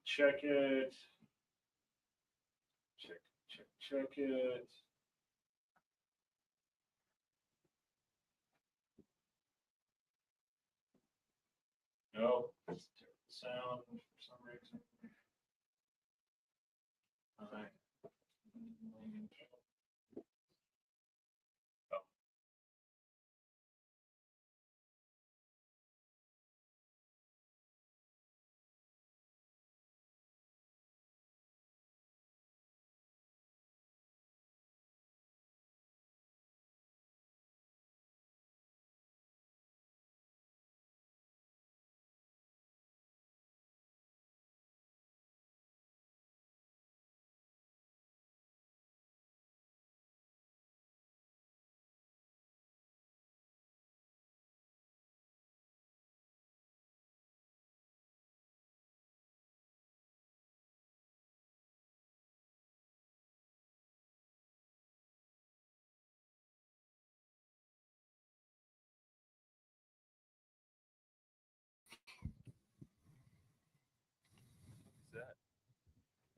Check it. Check it. No, it's terrible sound for some reason. All right.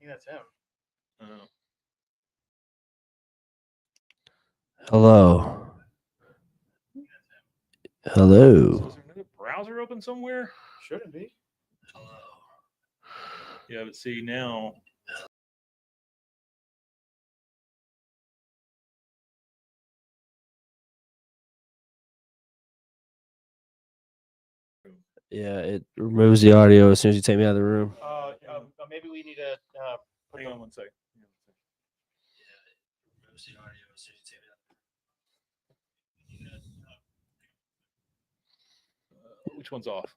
I think that's him. Hello. Hello. Is there another browser open somewhere? Shouldn't be. Yeah, but see now. Yeah, it removes the audio as soon as you take me out of the room. Maybe we need to Hang on one second. Which one's off?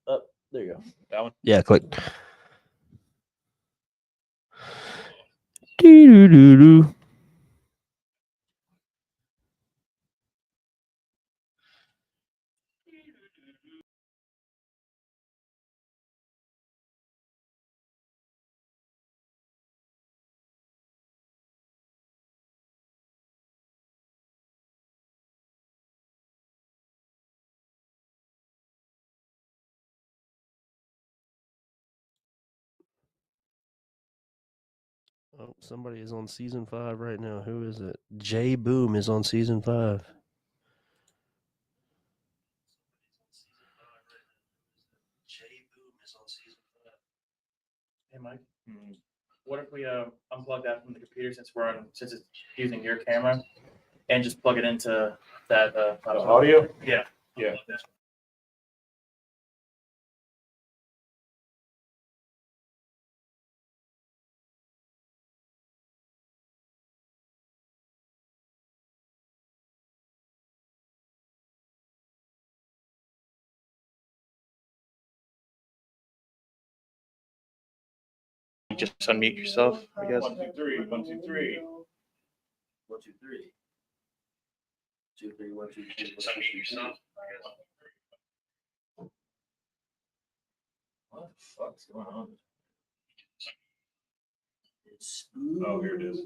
Oh, there you go. That one? Yeah, click. Doo-doo-doo-doo. Oh, somebody is on season 5 right now. Who is it? Jay Boom is on season 5. Hey, Mike. What if we unplug that from the computer since it's using your camera, and just plug it into that audio? Yeah. Yeah. Just unmute yourself, I guess. 1, 2, 3. 1, 2, 3. 1, 2, 3. 2, 3, 1, 2, 3. Just unmute yourself, I guess. What the fuck's going on? Oh, here it is.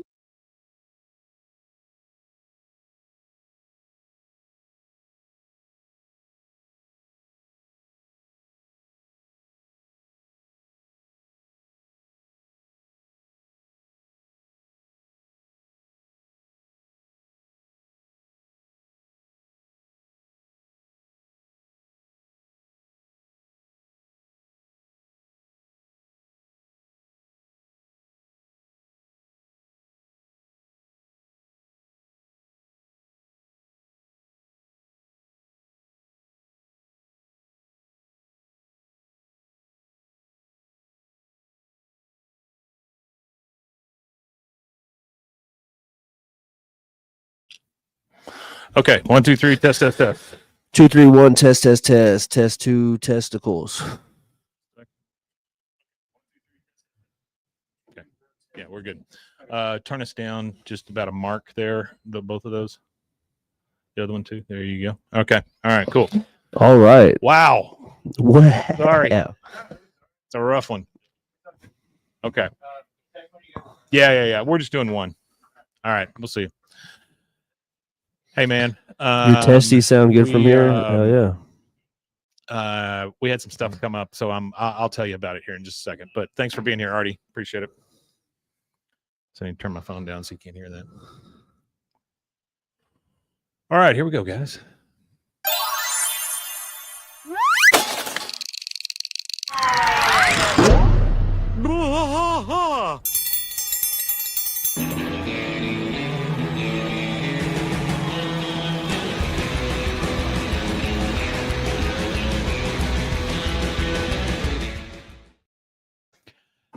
Okay, 1, 2, 3. Test. 2, 3, 1. Test. Test 2 testicles. Okay. Yeah, we're good. Turn us down just about a mark there. Both of those. The other one too. There you go. Okay. All right. Cool. All right. Wow. Wow. Sorry. It's a rough one. Okay. Yeah. We're just doing one. All right. We'll see. Hey, man. Your testes sound good from here? Oh, we had some stuff come up, so I'll tell you about it here in just a second. But thanks for being here, Artie. Appreciate it. So I need to turn my phone down so you can't hear that. All right, here we go, guys.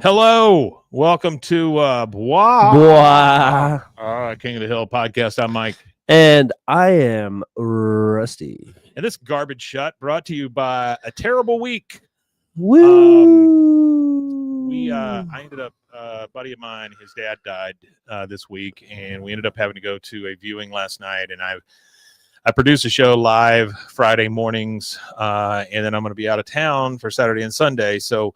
Hello, welcome to Bwaaa. Bwaaa. King of the Hill podcast. I'm Mike. And I am Rusty. And this garbage shut brought to you by A Terrible Week. Woo! I ended up, a buddy of mine, his dad died this week, and we ended up having to go to a viewing last night. And I produce a show live Friday mornings, and then I'm going to be out of town for Saturday and Sunday. So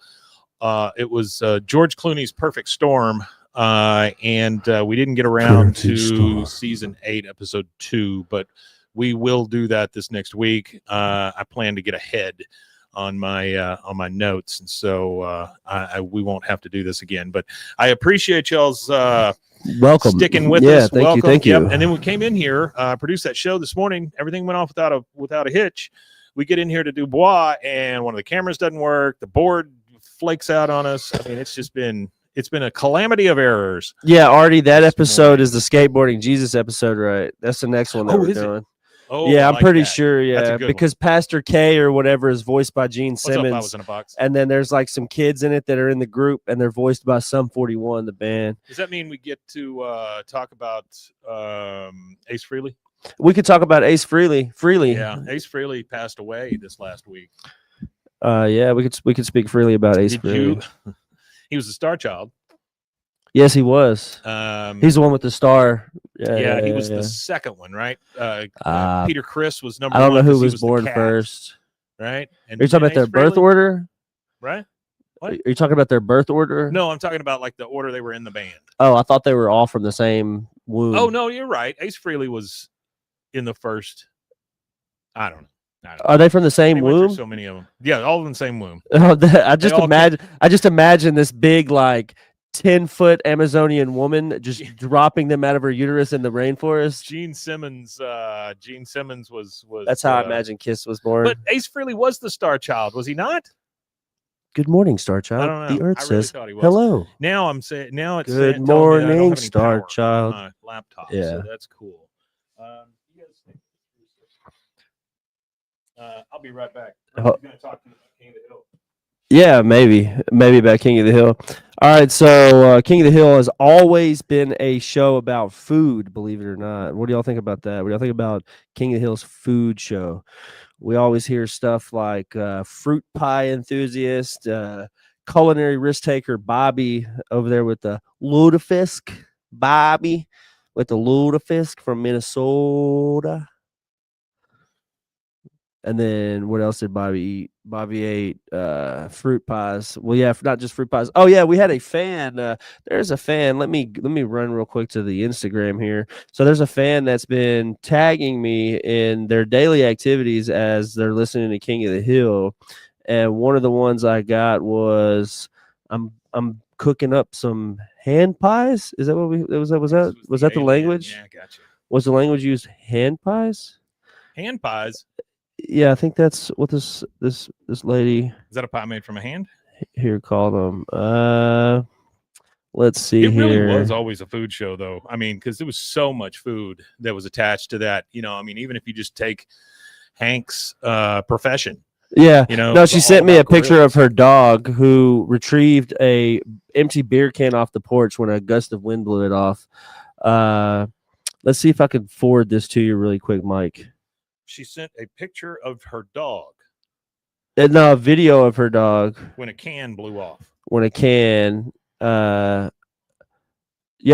it was George Clooney's Perfect Storm, and we didn't get around to season 8, episode 2, but we will do that this next week. I plan to get ahead on my notes, and so we won't have to do this again. But I appreciate y'all's welcome sticking with yeah, us. Thank you. And then we came in here, produced that show this morning. Everything went off without a hitch. We get in here to do Bwaaa, and one of the cameras doesn't work. The board flakes out on us. I mean, it's been a calamity of errors. Yeah, Artie, that episode is the skateboarding Jesus episode, right? That's the next one that we're doing. Oh, yeah, I'm like pretty that. sure. Yeah, because Pastor K or whatever is voiced by Gene Simmons. What's up, I was in a box. And then there's like some kids in it that are in the group, and they're voiced by Sum 41, the band. Does that mean we get to talk about Ace Frehley? We could talk about Ace Frehley. Yeah, Ace Frehley passed away this last week. Yeah, we could speak freely about Ace Frehley. He was a star child. Yes, he was. He's the one with the star. Yeah, he was the second one, right? Peter Criss was number one. I don't know who was born first. Right? And are you talking about their birth order? Right? What? Are you talking about their birth order? No, I'm talking about like the order they were in the band. Oh, I thought they were all from the same womb. Oh, no, you're right. Ace Frehley was in the first. I don't know. Are they from the same womb? So many of them. Yeah, all in the same womb. I just imagine this big, like 10-foot Amazonian woman just dropping them out of her uterus in the rainforest. Gene Simmons was. That's how I imagine Kiss was born. But Ace Frehley was the star child, was he not? Good morning, star child. I don't know. The Earth says he was. hello. Now I'm saying it's good morning, star child. On my laptop. Yeah, so that's cool. You guys think I'll be right back. I'm going to talk to King of the Hill. Yeah, maybe about King of the Hill. All right, so King of the Hill has always been a show about food, believe it or not. What do y'all think about that? What do y'all think about King of the Hill's food show? We always hear stuff like fruit pie enthusiast, culinary risk taker Bobby over there with the lutefisk. Bobby with the lutefisk from Minnesota. And then what else did Bobby eat? Bobby ate fruit pies. Well, yeah, not just fruit pies. Oh yeah, we had a fan. There's a fan. Let me run real quick to the Instagram here. So there's a fan that's been tagging me in their daily activities as they're listening to King of the Hill. And one of the ones I got was I'm cooking up some hand pies. Is that what was that the language? Yeah, gotcha. Was the language used hand pies? Hand pies. Yeah, I think that's what this lady is that a pie made from a hand here called them. Let's see. It here. really was always a food show, though. I mean, because there was so much food that was attached to that. You know, I mean, even if you just take Hank's profession. Yeah, you know. No, she sent me a picture of her dog who retrieved a empty beer can off the porch when a gust of wind blew it off. Let's see if I can forward this to you really quick, Mike. She sent a picture of her dog. No, a video of her dog. When a can blew off. When a can. You have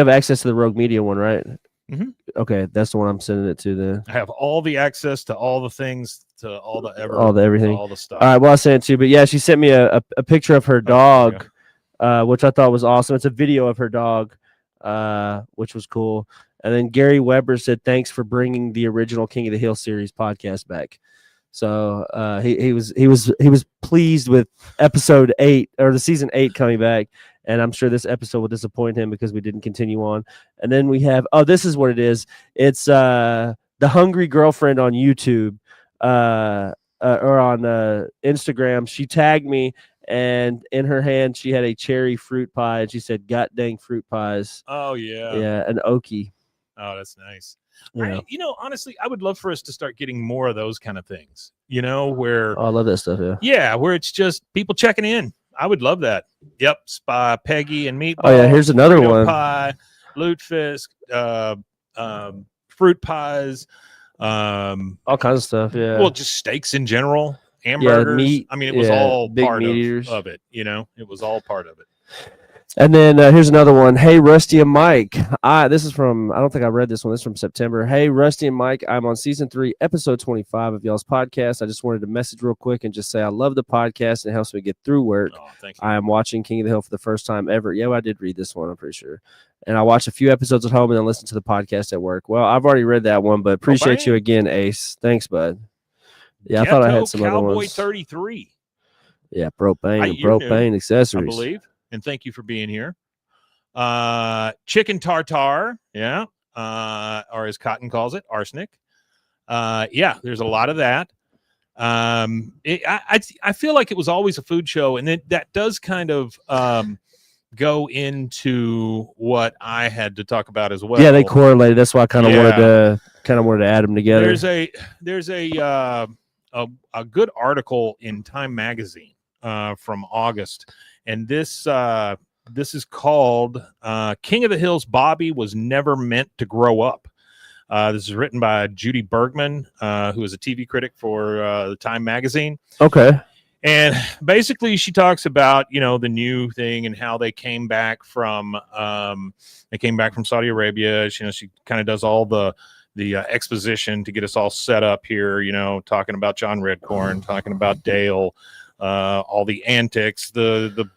access to the Rogue Media one, right? Mm-hmm. Okay, that's the one I'm sending it to then. I have all the access to all the things, to all the everything. All the stuff. All right, well, I sent it to you. But yeah, she sent me a picture of her dog, which I thought was awesome. It's a video of her dog, which was cool. And then Gary Weber said, thanks for bringing the original King of the Hill series podcast back. So he was pleased with episode 8 or the season 8 coming back, and I'm sure this episode will disappoint him because we didn't continue on. And then we have this is what it is. It's the Hungry Girlfriend on YouTube or on Instagram. She tagged me, and in her hand she had a cherry fruit pie, and she said, "God dang fruit pies." Oh yeah. Yeah, an Okie. Oh, that's nice. Yeah. Honestly, I would love for us to start getting more of those kind of things, where, Oh, I love that stuff. Yeah. yeah, where it's just people checking in. I would love that. Yep. Peggy and Meatball. Oh, yeah. Here's another Burrito one. Pie, lutefisk, fruit pies, all kinds of stuff. Yeah. well, just steaks in general, hamburgers. meat, I mean, it was yeah, all big part meat eaters. of it. It was all part of it. And then here's another one. Hey, Rusty and Mike. This is from, I don't think I read this one. This is from September. Hey, Rusty and Mike, I'm on season 3, episode 25 of y'all's podcast. I just wanted to message real quick and just say I love the podcast and it helps me get through work. Oh, thank you. I am watching King of the Hill for the first time ever. Yeah, well, I did read this one, I'm pretty sure. And I watched a few episodes at home and then listened to the podcast at work. Well, I've already read that one, but appreciate you again, Ace. Thanks, bud. Yeah, I thought I had some other Cowboy ones. 33. Yeah, propane and you're new, propane accessories. I believe. And thank you for being here. Chicken tartare, yeah, or as Cotton calls it, arsenic. Yeah, there's a lot of that. I feel like it was always a food show, and that does kind of go into what I had to talk about as well. Yeah, they correlated. That's why I kind of wanted to add them together. There's a good article in Time Magazine from August, and this is called King of the Hills Bobby Was Never Meant to Grow Up. This is written by Judy Bergman, who is a TV critic for the Time Magazine. Okay. And basically she talks about, the new thing and how they came back from Saudi Arabia. She kind of does all the exposition to get us all set up here, talking about John Redcorn, talking about Dale, all the antics, the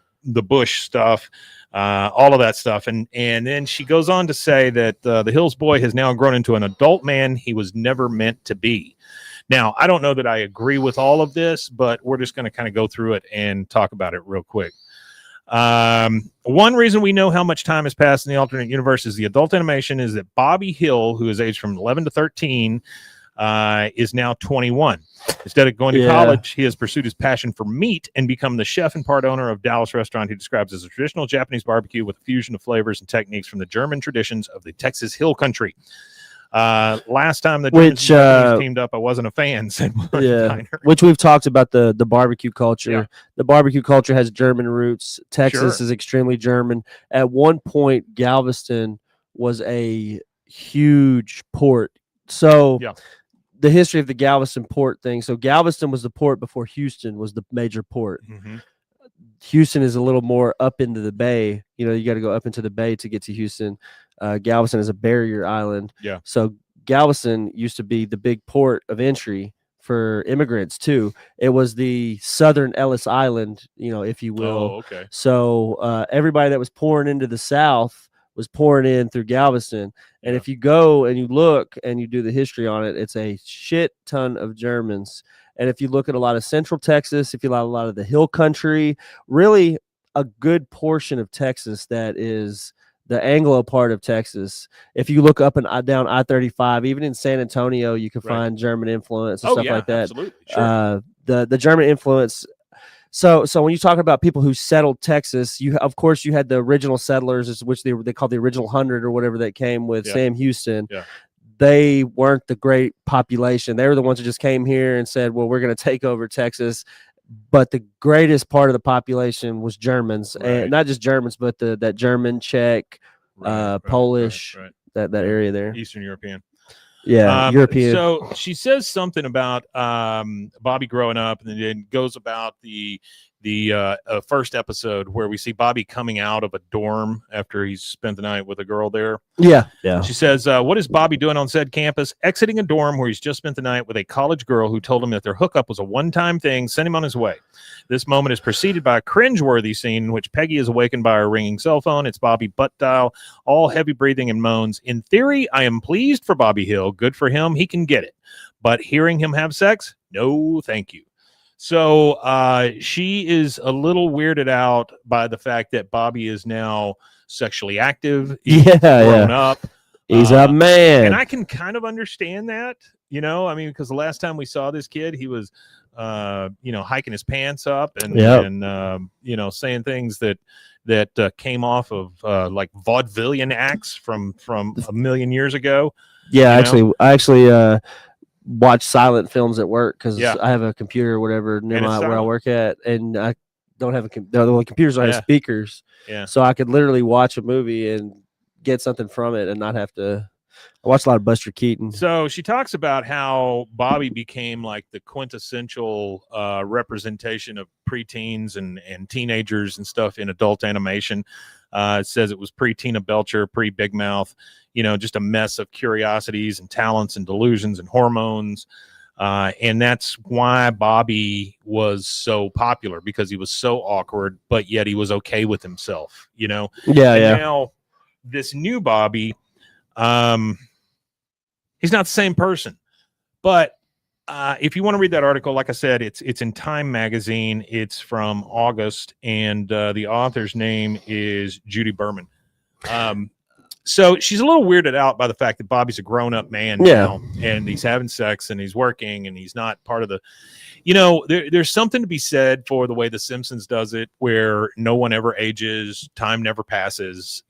Bush stuff, all of that stuff. And then she goes on to say that the Hills boy has now grown into an adult man he was never meant to be. Now, I don't know that I agree with all of this, but we're just going to kind of go through it and talk about it real quick. One reason we know how much time has passed in the alternate universe is the adult animation is that Bobby Hill, who is aged from 11 to 13, is now 21. Instead of going to college, he has pursued his passion for meat and become the chef and part owner of Dallas restaurant he describes as a traditional Japanese barbecue with a fusion of flavors and techniques from the German traditions of the Texas Hill Country. Last time the Germans teamed up, I wasn't a fan. Said which we've talked about the barbecue culture. Yeah. The barbecue culture has German roots. Texas is extremely German. At one point, Galveston was a huge port. So the history of the Galveston port thing. So Galveston was the port before Houston was the major port. Mm-hmm. Houston is a little more up into the bay. You got to go up into the bay to get to Houston. Galveston is a barrier island. Yeah. So Galveston used to be the big port of entry for immigrants too. It was the southern Ellis Island, if you will. Oh, okay. So everybody that was pouring into the South was pouring in through Galveston. And if you go and you look and you do the history on it, it's a shit ton of Germans. And if you look at a lot of Central Texas, if you look at a lot of the Hill Country, really a good portion of Texas that is the Anglo part of Texas. If you look up and down I-35, even in San Antonio, you can find German influence and stuff like that. Absolutely. Sure. The German influence. So when you talk about people who settled Texas, you had the original settlers, which they called the original 100 or whatever that came with Sam Houston. Yeah. They weren't the great population. They were the ones who just came here and said, well, we're going to take over Texas. But the greatest part of the population was Germans, and not just Germans, but that German, Czech, Polish, that area there. Eastern European. Yeah, European. So she says something about Bobby growing up, and then goes about the first episode where we see Bobby coming out of a dorm after he's spent the night with a girl there. Yeah. She says, what is Bobby doing on said campus? Exiting a dorm where he's just spent the night with a college girl who told him that their hookup was a one-time thing, sent him on his way. This moment is preceded by a cringeworthy scene in which Peggy is awakened by her ringing cell phone. It's Bobby butt dial, all heavy breathing and moans. In theory, I am pleased for Bobby Hill. Good for him. He can get it. but hearing him have sex, no, thank you. So she is a little weirded out by the fact that Bobby is now sexually active. He's grown up. He's a man. And I can kind of understand that, I mean, because the last time we saw this kid, he was, hiking his pants up and saying things that came off of like vaudevillian acts from a million years ago. Yeah, I actually watch silent films at work because I have a computer or whatever near where I work at, and I don't have the computers don't have speakers. Yeah. So I could literally watch a movie and get something from it and not have to. I watch a lot of Buster Keaton. So she talks about how Bobby became like the quintessential representation of preteens and teenagers and stuff in adult animation. It says it was pre-Tina Belcher, pre-Big Mouth, just a mess of curiosities and talents and delusions and hormones. And that's why Bobby was so popular, because he was so awkward, but yet he was okay with himself, Yeah, Now this new Bobby, he's not the same person. But if you want to read that article, like I said, it's in Time magazine. It's from August, and the author's name is Judy Berman. So she's a little weirded out by the fact that Bobby's a grown-up man now, and he's having sex, and he's working, and he's not part of the, there's something to be said for the way The Simpsons does it, where no one ever ages, time never passes,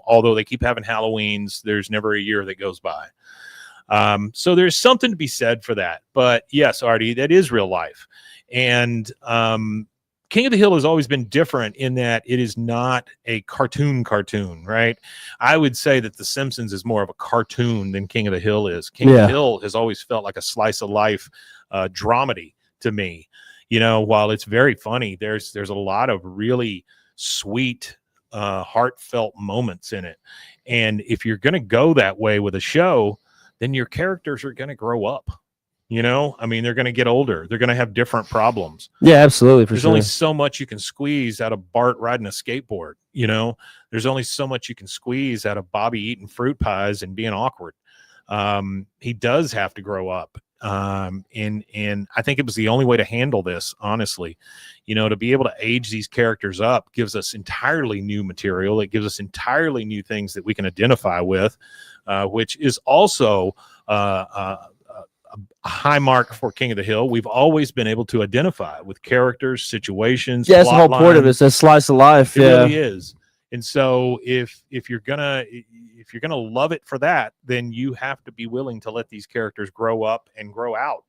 although they keep having Halloweens, there's never a year that goes by. So there's something to be said for that. But yes, Artie, that is real life. And King of the Hill has always been different in that it is not a cartoon, right? I would say that The Simpsons is more of a cartoon than King of the Hill is. King of the Hill has always felt like a slice of life dramedy to me. While it's very funny, there's a lot of really sweet, heartfelt moments in it. And if you're going to go that way with a show, then your characters are going to grow up. I mean, they're going to get older. They're going to have different problems. Yeah, absolutely. There's only so much you can squeeze out of Bart riding a skateboard. There's only so much you can squeeze out of Bobby eating fruit pies and being awkward. He does have to grow up. And I think it was the only way to handle this, honestly. To be able to age these characters up gives us entirely new material. It gives us entirely new things that we can identify with, which is also a high mark for King of the Hill. We've always been able to identify with characters, situations. Yeah, that's the whole point of it. It's a slice of life. It really is. And so if you're gonna love it for that, then you have to be willing to let these characters grow up and grow out,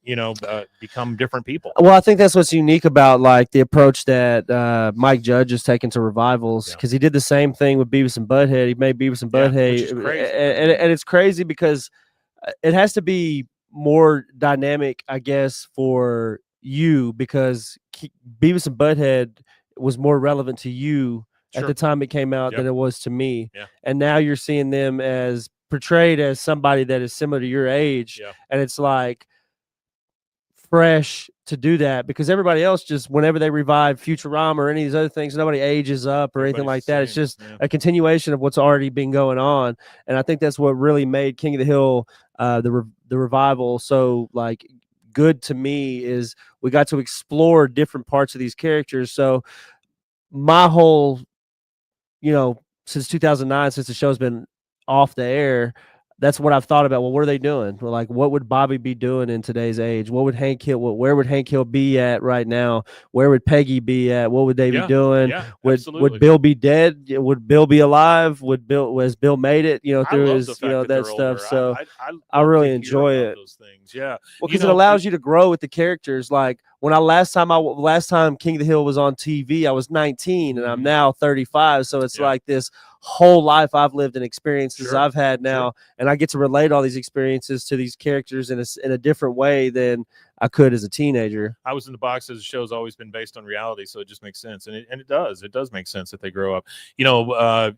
become different people. Well, I think that's what's unique about like the approach that Mike Judge has taken to revivals, because he did the same thing with Beavis and Butthead. He made Beavis and Butthead, which is crazy. And it's crazy because it has to be more dynamic, I guess, for you, because Beavis and Butthead was more relevant to you at the time it came out than it was to me. And now you're seeing them as portrayed as somebody that is similar to your age. And it's like fresh to do that, because everybody else just, whenever they revive Futurama or any of these other things, nobody ages up or anything like that. It's just a continuation of what's already been going on. And I think that's what really made King of the Hill, the revival, so like good to me, is we got to explore different parts of these characters. So my whole, since 2009, since the show's been off the air, that's what I've thought about. Well, what are they doing? Well, like, what would Bobby be doing in today's age? What would Hank Hill? Where would Hank Hill be at right now? Where would Peggy be at? What would they be doing? Would Bill be dead? Would Bill be alive? Was Bill made it? Through his, that stuff. So I really enjoy it. Those things, well, because it allows you to grow with the characters. Like when last time King of the Hill was on TV, I was 19 and I'm now 35. So it's like this whole life I've lived and experiences I've had now, and I get to relate all these experiences to these characters in a different way than I could as a teenager. I was in the box as the show's always been based on reality, so it just makes sense, and it does make sense that they grow up.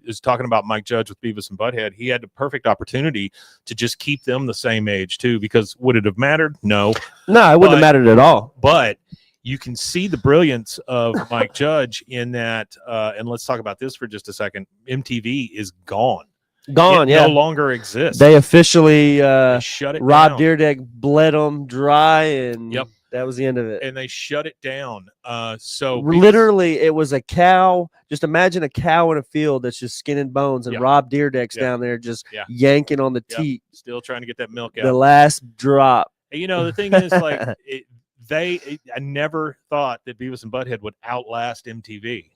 Is talking about Mike Judge with Beavis and Butthead. He had the perfect opportunity to just keep them the same age too, because would it have mattered? No, it wouldn't have mattered at all. But you can see the brilliance of Mike Judge in that, and let's talk about this for just a second. MTV is gone. Gone. It Yeah, no longer exists. they officially They shut it Rob down. Dyrdek bled them dry, and Yep. that was the end of it. And they shut it down. So Literally, it was a cow. Just imagine a cow in a field that's just skin and bones, and Yeah. Rob Dyrdek's Yeah. down there just Yeah. yanking on the Yep. teat, Still trying to get that milk the out. last drop. And, you know, the thing is, like, I never thought that Beavis and Butthead would outlast MTV.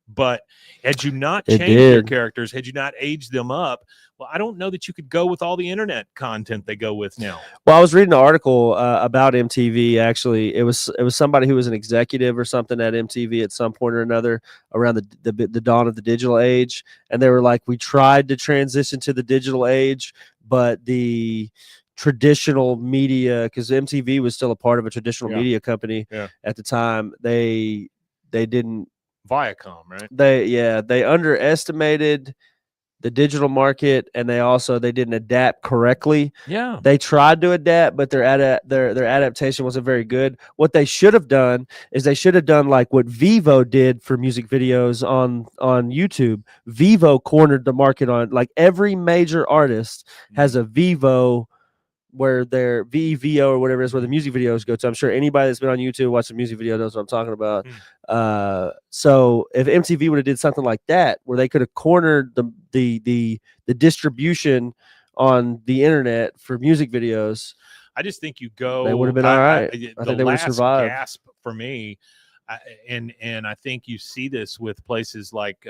But had you not It changed their did. characters, had you not aged them up, well, I don't know that you could go with all the internet content they go with now. Well, I was reading an article about MTV. Actually, it was somebody who was an executive or something at MTV at some point or another around the dawn of the digital age, and they were like, we tried to transition to the digital age, but the traditional media, because MTV was still a part of a traditional Yeah. media company Yeah. at the time, they didn't. Viacom, right? They underestimated the digital market, and they didn't adapt correctly. Yeah. They tried to adapt, but their adaptation wasn't very good. What they should have done is they should have done like what Vivo did for music videos on YouTube. Vivo cornered the market on, like, every major artist has a Vivo where their VEVO or whatever it is, where the music videos go to. I'm sure anybody that's been on YouTube watching a music video knows what I'm talking about. So if MTV would have did something like that, where they could have cornered the distribution on the internet for music videos, I just think you go. they would have been all right. I the think they would have last survived. gasp for me, and I think you see this with places like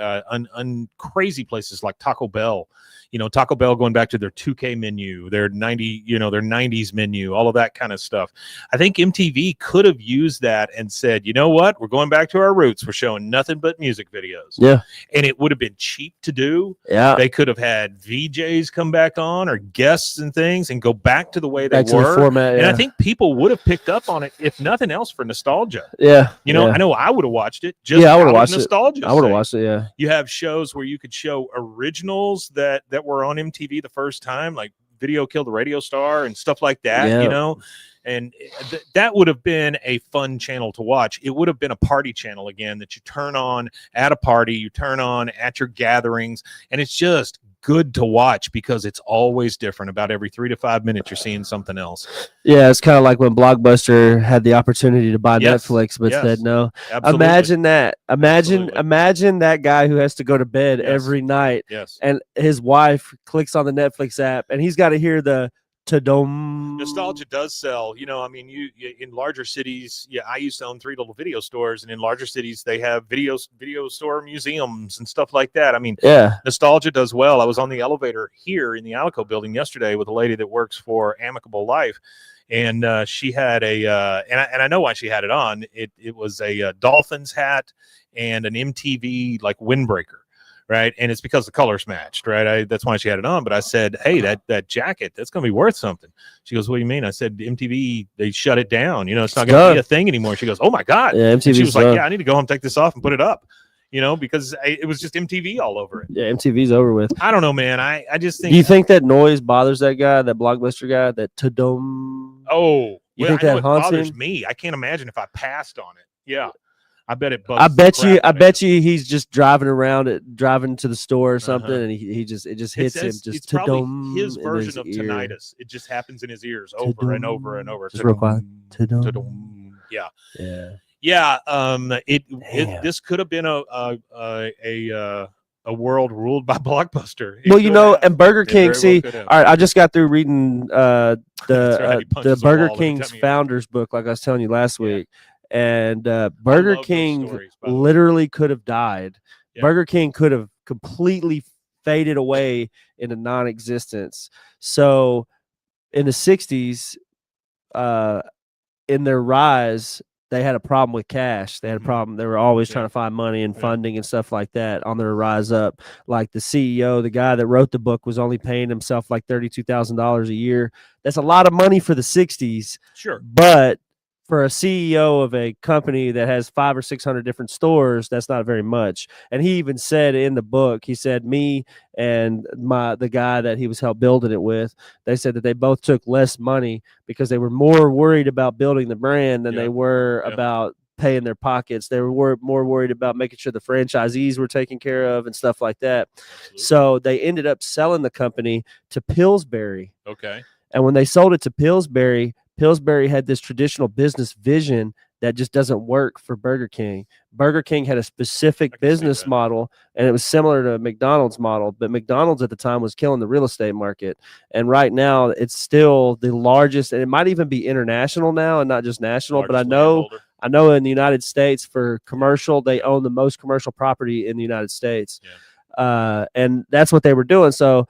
crazy places like Taco Bell. You know, Taco Bell going back to their 2K menu, their 90s menu, all of that kind of stuff. I think MTV could have used that and said, you know what, we're going back to our roots. We're showing nothing but music videos. Yeah, and it would have been cheap to do. yeah. They could have had VJs come back on or guests and things and go back to the way they Back to were. the format, And yeah. I think people would have picked up on it, if nothing else, for nostalgia. Yeah, You know, yeah. I know I would have watched it just Yeah, I would've out of watched it. nostalgia. I would have sake. watched it. Yeah, You have shows where you could show originals that were on MTV the first time, like Video Killed the Radio Star and stuff like that, Yeah. you know, and that would have been a fun channel to watch. It would have been a party channel again that you turn on at a party, you turn on at your gatherings, and it's just good to watch because it's always different. About every 3 to 5 minutes, you're seeing something else. yeah. It's kind of like when Blockbuster had the opportunity to buy Yes, Netflix, but yes. said no. Absolutely. Imagine that. Absolutely. Imagine that guy who has to go to bed Yes. every night, Yes. and his wife clicks on the Netflix app, and he's got to hear the ta-dum. Nostalgia does sell. You know, I mean, you in larger cities. Yeah, I used to own 3 little video stores, and in larger cities, they have video store museums and stuff like that. I mean, Yeah, nostalgia does well. I was on the elevator here in the Alico building yesterday with a lady that works for Amicable Life, and she had and I know why she had it on. It was a Dolphins hat and an MTV like windbreaker. Right. And it's because the colors matched. Right. That's why she had it on. But I said, hey, that jacket, that's going to be worth something. She goes, what do you mean? I said, MTV, they shut it down. You know, it's not going to be a thing anymore. She goes, oh, my God. yeah. And she MTV's was like, done. yeah, I need to go home, take this off and put it up, you know, because it was just MTV all over it. Yeah, MTV's over with. I don't know, man. I just think. Do you think that noise bothers that guy, that Blockbuster guy, that ta-dum? Oh, You well, think I know that it haunts bothers him? me. I can't imagine if I passed on it. Yeah. I bet it bugs I the bet crap you. out I of bet you. He's just driving to the store or something, Uh-huh. and it just It hits him. says Just it's probably ta-dum his in version of ear. tinnitus. It just happens in his ears over and over and over. Just real quiet. Ta-dum, Ta-dum. ta-dum. Yeah. Yeah. Yeah. Damn. This could have been a world ruled by Blockbuster. It Well, you could know, have. and Burger It very King. well See, could have. all right, I just got through reading That's right, he the punches a Burger wall every King's time he- founders book, like I was telling you last Yeah. week, and I Burger love those King stories, by the way. literally could have died. Yeah. Burger King could have completely faded away into non-existence. So, in the '60s, in their rise, they had a problem with cash. They had a problem. They were always trying to find money and Yeah. funding and stuff like that on their rise up. Like the CEO, the guy that wrote the book, was only paying himself like $32,000 a year. That's a lot of money for the '60s, Sure. but for a CEO of a company that has 500 or 600 different stores, that's not very much. And he even said in the book, he said, me and the guy that he was helped building it with, they said that they both took less money because they were more worried about building the brand than Yeah. they were Yeah. about pay in their pockets. They were more worried about making sure the franchisees were taken care of and stuff like that. Absolutely. So they ended up selling the company to Pillsbury. Okay. And when they sold it to Pillsbury, Pillsbury had this traditional business vision that just doesn't work for Burger King. Burger King had a I specific can see business that. model, and it was similar to McDonald's model, but McDonald's at the time was killing the real estate market. And right now, it's still the largest, and it might even be international now and not just national. But Largest landholder. I know in the United States for commercial, they own the most commercial property in the United States. And that's what they were doing. So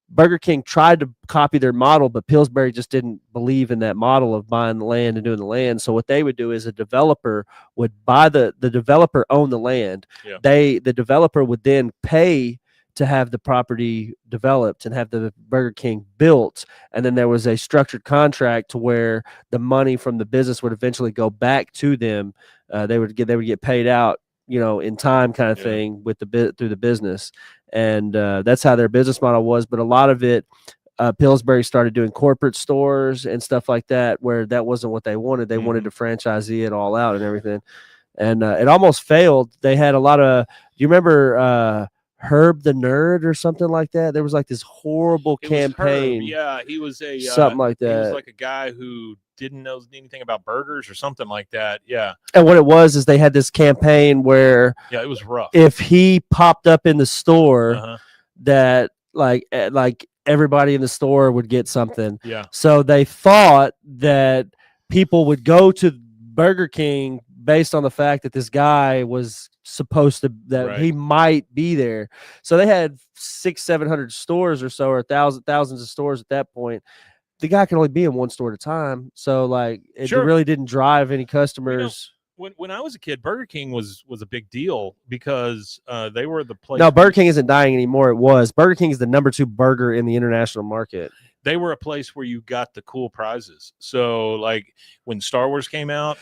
Burger King tried to copy their model, but Pillsbury just didn't believe in that model of buying the land and doing the land. So what they would do is a developer would buy the developer owned the land. Yeah. The developer would then pay to have the property developed and have the Burger King built. And then there was a structured contract to where the money from the business would eventually go back to them. They would get paid out, in time kind of thing with through the business. And that's how their business model was. But a lot of it, Pillsbury started doing corporate stores and stuff like that, where that wasn't what they wanted. They wanted to franchisee it all out and everything. And it almost failed. They had a lot of, do you remember Herb the Nerd or something like that? There was like this horrible campaign. Yeah, he was something like that. He was like a guy who didn't know anything about burgers or something like that. Yeah. And what it was is they had this campaign where it was rough. If he popped up in the store, that like everybody in the store would get something. Yeah. So they thought that people would go to Burger King based on the fact that this guy was supposed to, that he might be there. So they had 600-700 stores or so, or thousands of stores at that point. The guy can only be in one store at a time. So like it really didn't drive any customers. When I was a kid, Burger King was a big deal because they were the place. No, Burger King isn't dying anymore. It was. Burger King is the number 2 burger in the international market. They were a place where you got the cool prizes. So like when Star Wars came out,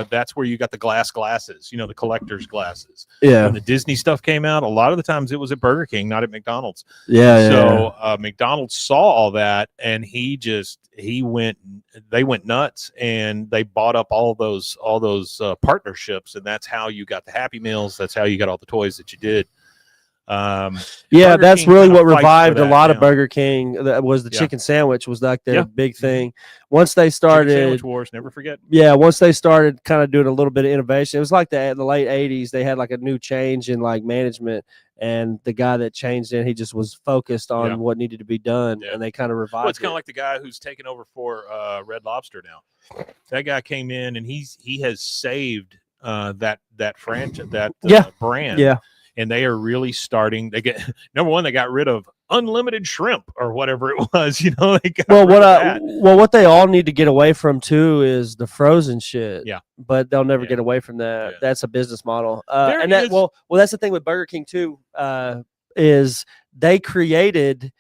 that's where you got the glasses, the collector's glasses. Yeah. When the Disney stuff came out, a lot of the times it was at Burger King, not at McDonald's. Yeah. So McDonald's saw all that, and they went nuts, and they bought up all those partnerships, and that's how you got the Happy Meals. That's how you got all the toys that you did. That's King really what revived a lot now. of Burger King. That was the chicken sandwich was like their big thing. Once they started Chicken sandwich wars, never forget. Yeah, once they started kind of doing a little bit of innovation, it was like that in the late 80s. They had like a new change in like management, and the guy that changed it, he just was focused on what needed to be done, and they kind of revived. Well, it's kind of like the guy who's taken over for Red Lobster now. That guy came in, and he has saved that franchise, brand. Yeah. And they are really starting. They get number one. They got rid of unlimited shrimp or whatever it was. What they all need to get away from too is the frozen shit. Yeah, but they'll never get away from that. Yeah. That's a business model. That's the thing with Burger King too. Is they created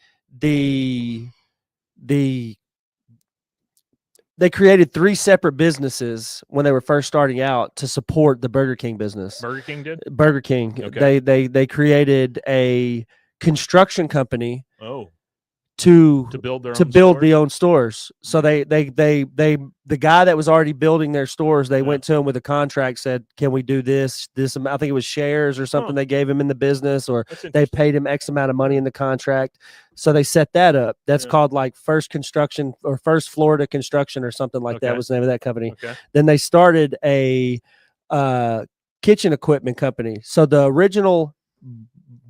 They created 3 separate businesses when they were first starting out to support the Burger King business. Burger King did? Burger King. Okay. They created a construction company to build their own stores. So the guy that was already building their stores, they went to him with a contract, said, "Can we do this? I think it was shares or something they gave him in the business, or they paid him X amount of money in the contract." So they set that up. That's called like First Construction or First Florida Construction or something like that was the name of that company. Okay. Then they started a kitchen equipment company. So the original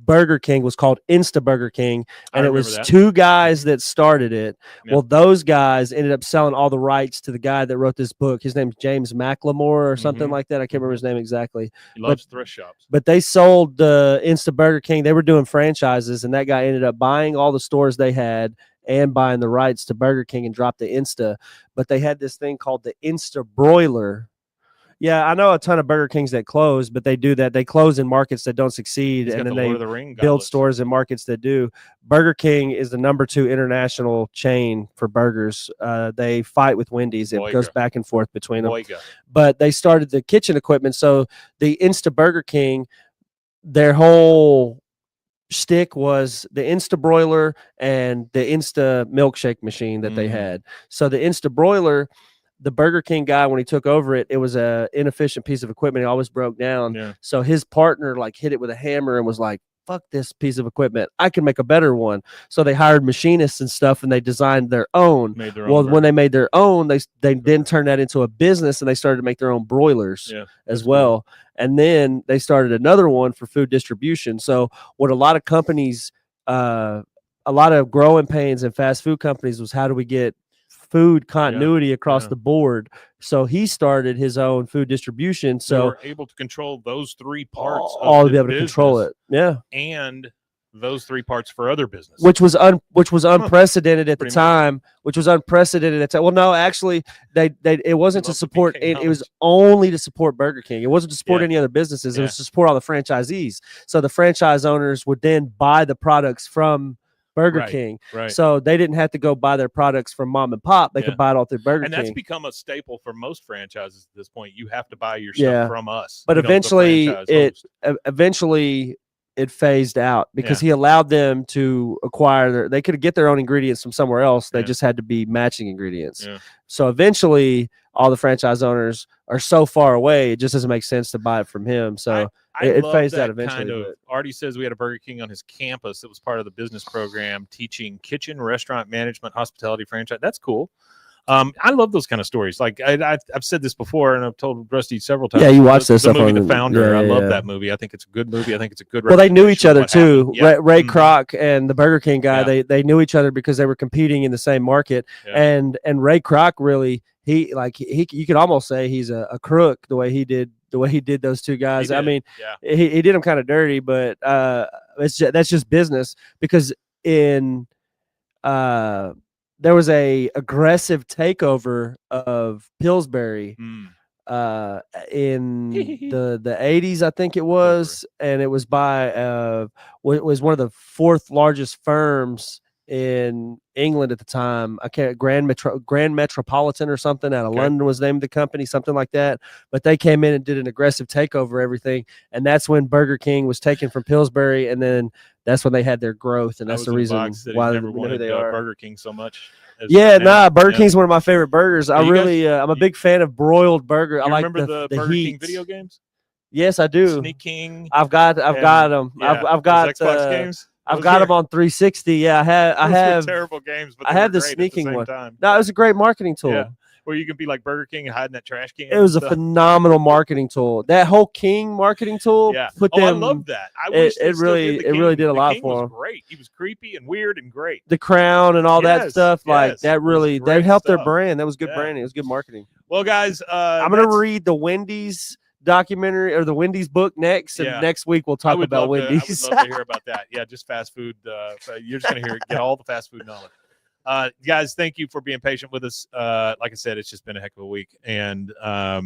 Burger King was called Insta Burger King, and it was 2 guys that started it. Yep. Well, those guys ended up selling all the rights to the guy that wrote this book. His name's James McLemore or something like that. I can't remember his name exactly. He loves thrift shops. But they sold the Insta Burger King. They were doing franchises, and that guy ended up buying all the stores they had and buying the rights to Burger King and dropped the Insta. But they had this thing called the Insta Broiler. Yeah, I know a ton of Burger Kings that close, but they do that. They close in markets that don't succeed, and then they build stores in markets that do. Burger King is the number 2 international chain for burgers. They fight with Wendy's. It goes back and forth between them. But they started the kitchen equipment. So the Insta Burger King, their whole shtick was the Insta Broiler and the Insta milkshake machine that they had. So the Insta Broiler, the Burger King guy, when he took over it was a inefficient piece of equipment. It always broke down. Yeah. So his partner like hit it with a hammer and was like, fuck this piece of equipment, I can make a better one. So they hired machinists and stuff, and they designed their own. Made their Well, own when burger. they made their own, they then turned that into a business, and they started to make their own broilers Yeah, as that's well. And then they started another one for food distribution. So what a lot of companies, a lot of growing pains and fast food companies was, how do we get food continuity across the board? So he started his own food distribution. They So were able to control those three parts all of to be able to control it. Yeah. And those three parts for other business. Which was unprecedented at the Pretty much. time. Which was unprecedented at the time. Well, no, actually, it wasn't to love the support. BK It was knowledge. only to support Burger King. It wasn't to support Yeah. any other businesses. It Yeah. was to support all the franchisees. So the franchise owners would then buy the products from Burger Right, King. right. So they didn't have to go buy their products from mom and pop. They Yeah. could buy it all through Burger And King. that's become a staple for most franchises at this point. You have to buy your Yeah. stuff from us. But you know, the eventually franchise host. eventually it phased out because Yeah. he allowed them to acquire they could get their own ingredients from somewhere else. They Yeah. just had to be matching ingredients. Yeah. So eventually all the franchise owners are so far away, it just doesn't make sense to buy it from him. So it love phased that out eventually. kind of. but- Artie says we had a Burger King on his campus that was part of the business program teaching kitchen, restaurant management, hospitality franchise. That's cool. I love those kind of stories. Like I've said this before, and I've told Rusty several times. Yeah, you watched the that stuff movie, on The the- Founder. I yeah, love yeah. that movie. I think it's a good movie. I think it's a good. Well, they knew each representation of other what too. happened. Yeah. Ray Mhm. Kroc and the Burger King guy, Yeah. they knew each other because they were competing in the same market. Yeah. And Ray Kroc really, he you could almost say he's a crook the way he did those two guys. He I did. mean, Yeah. he did them kind of dirty, but that's just business. Because there was a aggressive takeover of Pillsbury Mm. in the 80s, I think it was, and it was by it was one of the fourth largest firms in England at the time. I can't Grand Metropolitan or something out of Okay. London was the name of the company, something like that. But they came in and did an aggressive takeover of everything, and that's when Burger King was taken from Pillsbury, and then that's when they had their growth, and I that's was the in reason Box City, why never we know who wanted they are. Burger King so much. as Yeah, now. nah, Burger Yeah. King's one of my favorite burgers. I you guys- really, I'm a big fan of broiled burger. I You like remember the Burger heat. King video games? Yes, I do. Sneak King. I've got and- them. yeah, I've got those Xbox games. I've Those got were- them on 360. Yeah, I those were have. terrible games, but I they have were the great sneaking at the same one. time. No, it was a great marketing tool. Yeah. Where you can be like Burger King and hide in that trash can. It was a and stuff. phenomenal marketing tool. That whole King marketing tool Yeah. put I them. love that. I wish they it still really- did the it really King. did a The lot King for was 'em. great. He was creepy and weird and great. The Crown and all that Yes, stuff, like yes. that, It was really they great helped their stuff. brand. That was good Yeah. branding. It was good marketing. Well, guys, I'm gonna that's- read the Wendy's documentary or the Wendy's book next, and Yeah. next week we'll I talk would about love Wendy's. To, I would love to hear about that. Yeah, just fast food. So you're just gonna get all the fast food knowledge. Guys, thank you for being patient with us. Like I said, it's just been a heck of a week, and Yeah,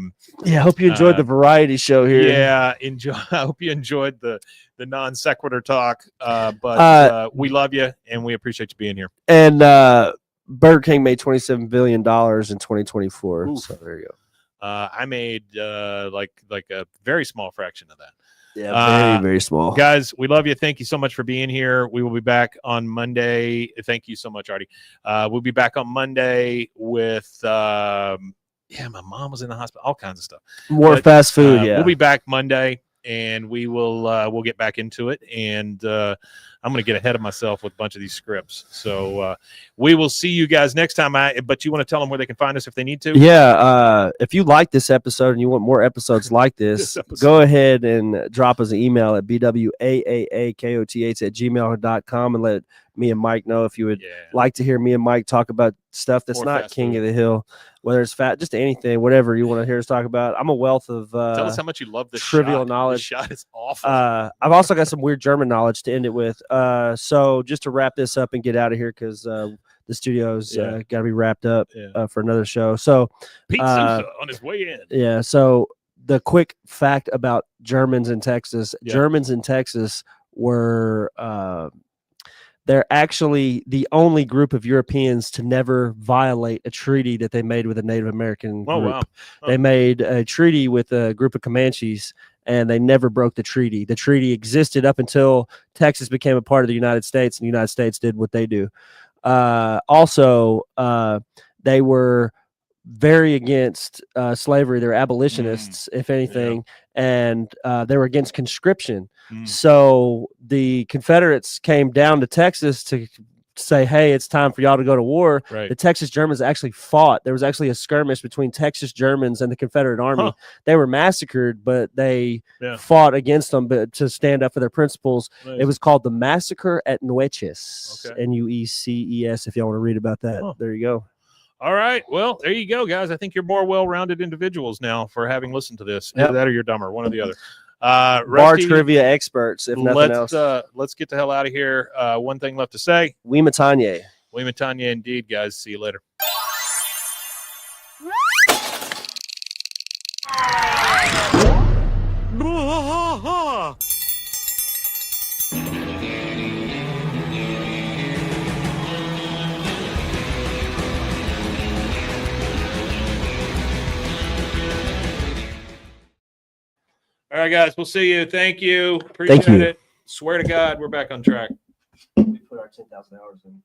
I hope you enjoyed the variety show here. yeah, enjoy. I hope you enjoyed the non sequitur talk. But we love you, and we appreciate you being here. And Burger King made $27 billion in 2024. Oof. So there you go. I made like a very small fraction of that. Yeah, very, very small. Guys, we love you. Thank you so much for being here. We will be back on Monday. Thank you so much, Artie. We'll be back on Monday with my mom was in the hospital, all kinds of stuff. More But, fast food, yeah. We'll be back Monday, and we'll get back into it. And I'm going to get ahead of myself with a bunch of these scripts. So we will see you guys next time. But you want to tell them where they can find us if they need to? Yeah, if you like this episode and you want more episodes like this, This episode. go ahead and drop us an email at bwaaakoth@gmail.com and let me and Mike know if you would Yeah. like to hear me and Mike talk about stuff that's More not fast King food. of the Hill, whether it's fat, just anything, whatever you want to hear us talk about. I'm a wealth of Tell us how much you love this trivial shot. knowledge. This shot is awful. I've also got some weird German knowledge to end it with. So just to wrap this up and get out of here, because the studio's Yeah. got to be wrapped up Yeah. for another show. So Pete Sousa on his way in. yeah. So the quick fact about Germans in Texas: Yeah. Germans in Texas were they're actually the only group of Europeans to never violate a treaty that they made with a Native American Oh, group. wow. Huh. They made a treaty with a group of Comanches, and they never broke the treaty. The treaty existed up until Texas became a part of the United States, and the United States did what they do. Also, they were very against slavery. They're abolitionists, if anything, and they were against conscription. So the Confederates came down to Texas to say, hey, it's time for y'all to go to war. Right. The Texas Germans actually fought. There was actually a skirmish between Texas Germans and the Confederate Army. They were massacred, but they fought against them to stand up for their principles. Nice. It was called the Massacre at Nueces, Okay. Nueces, if y'all want to read about that. There you go. All right. Well, there you go, guys. I think you're more well-rounded individuals now for having listened to this. Yep. Either that or you're dumber, one or the other. Bar Rusty, trivia experts, if nothing else. Let's get the hell out of here. One thing left to say. Weema Tanya. Weema Tanya indeed, guys. See you later. All right, guys. We'll see you. Thank you. Appreciate Thank you. it. Swear to God, we're back on track. We put our 10,000 hours in.